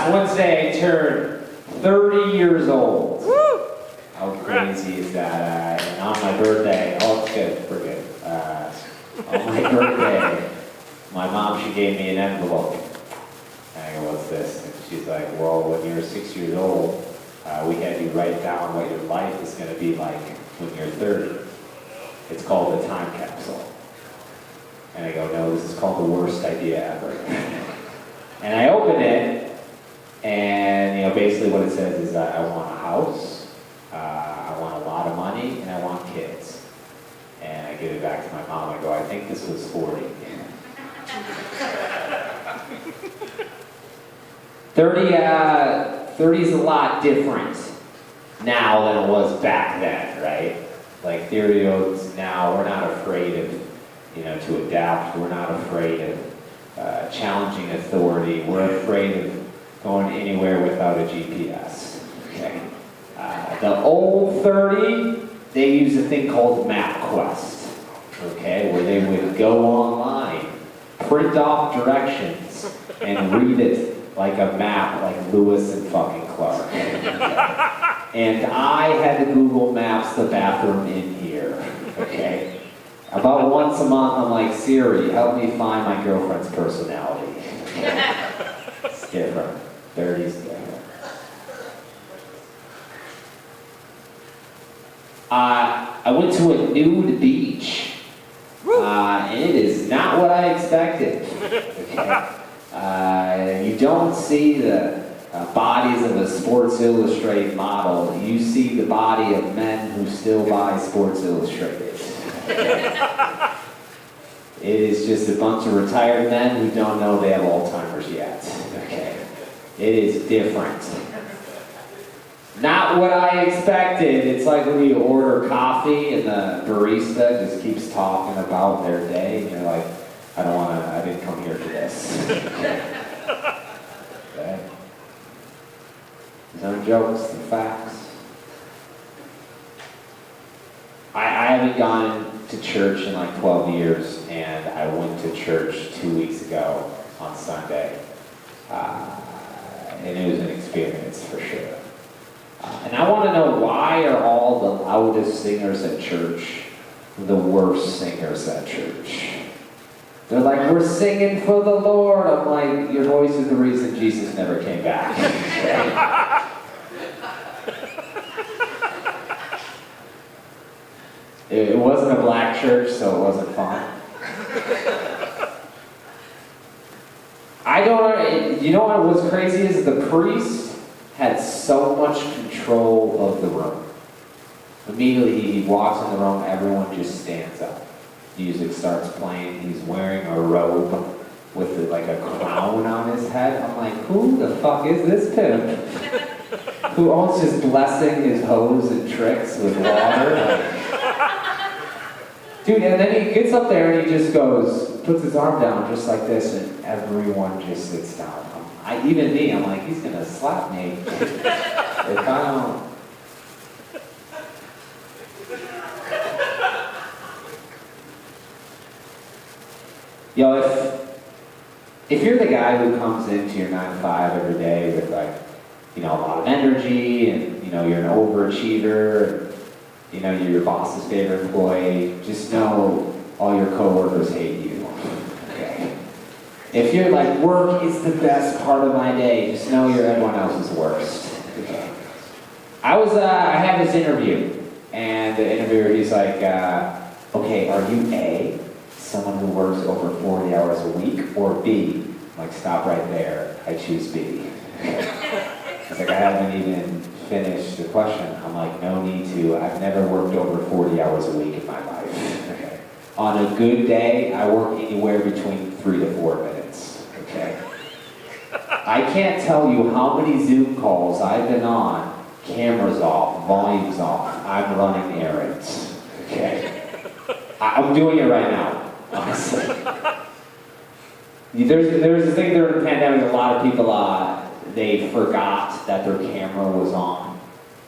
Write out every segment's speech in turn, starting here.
Last Wednesday I turned 30 years old. Woo! How crazy is that? And on my birthday, oh, it's good, we're good. On my birthday, my mom, she gave me an envelope. And I go, what's this? And she's like, well, when you're 6 years old, we had you write down what your life is going to be like when you're 30. It's called a time capsule. And I go, no, this is called the worst idea ever. And I open it, and basically what it says is I want a house, I want a lot of money, and I want kids. And I give it back to my mom. I go, I think this was 40. 30 is a lot different now than it was back then, right? Like 30-year-olds now, we're not afraid of, to adapt. We're not afraid of challenging authority. We're afraid of going anywhere without a GPS, okay? The old 30, they use a thing called MapQuest, okay? Where they would go online, print off directions, and read it like a map, like Lewis and fucking Clark. And I had to Google Maps the bathroom in here, okay? About once a month, I'm like, Siri, help me find my girlfriend's personality. Okay? It's different. 30's different. I went to a nude beach. And it is not what I expected. Okay? You don't see the bodies of a Sports Illustrated model. You see the body of men who still buy Sports Illustrated. It is just a bunch of retired men who don't know they have Alzheimer's yet. Okay? It is different. Not what I expected. It's like when you order coffee and the barista just keeps talking about their day, and you're like, I didn't come here for this. Okay? No jokes, the facts. I haven't gone to church in like 12 years, and I went to church 2 weeks ago on Sunday. And it was an experience for sure. And I want to know, why are all the loudest singers at church the worst singers at church? They're like, we're singing for the Lord. I'm like, your voice is the reason Jesus never came back. It wasn't a black church, so it wasn't fun. You know what was crazy is the priest had so much control of the room. Immediately he walks in the room, everyone just stands up. Music starts playing, he's wearing a robe with like a crown on his head. I'm like, who the fuck is this pimp? Who owns just blessing his hoes and tricks with water? Dude, and then he gets up there and he just puts his arm down just like this, and everyone just sits down. Even me, I'm like, he's gonna slap me if I don't. Yo, if you're the guy who comes into your 9 to 5 every day with a lot of energy, and you're an overachiever, and you're your boss's favorite employee, just know all your coworkers hate you. Okay? If you're like, work is the best part of my day, just know you're everyone else's worst. Okay? I had this interview, and the interviewer, he's like, okay, are you A, someone who works over 40 hours a week, or B? I'm like, stop right there, I choose B. It's like, I haven't even finished the question. I'm like, no need to. I've never worked over 40 hours a week in my life. Okay. On a good day, I work anywhere between 3 to 4 minutes. Okay. I can't tell you how many Zoom calls I've been on, cameras off, volumes off. I'm running errands. Okay. I'm doing it right now, honestly. There's a thing during the pandemic, a lot of people, they forgot that their camera was on,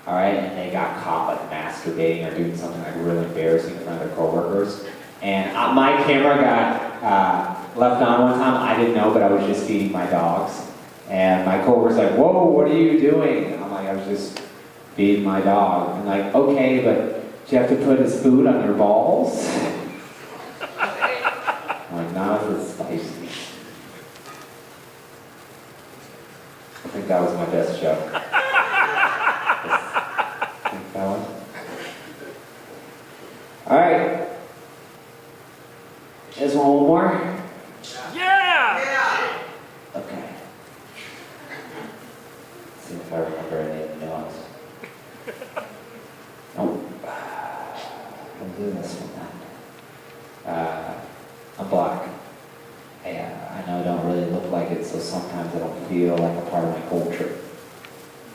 all right, and they got caught like masturbating or doing something like really embarrassing in front of their coworkers. And my camera got left on one time. I didn't know, but I was just feeding my dogs, And my coworker's like, whoa, what are you doing? And I'm like, I was just feeding my dog. And like, okay, but do you have to put his food on your balls? I'm like, not if it's spicy. I think that was my best joke. Think that one? All right. Just one more? Yeah! Okay. Let's see if I remember any of the notes. Oh. I'm doing this one then. I'm black. And I know I don't really look like it, so sometimes I don't feel like a part of my culture.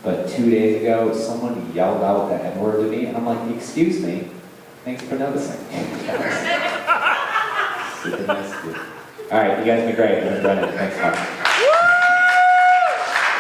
But 2 days ago, someone yelled out the N-word to me, and I'm like, excuse me, thanks for noticing. Super nice, dude. All right, you guys have been great. Thanks, Brendan. Thanks, Mark.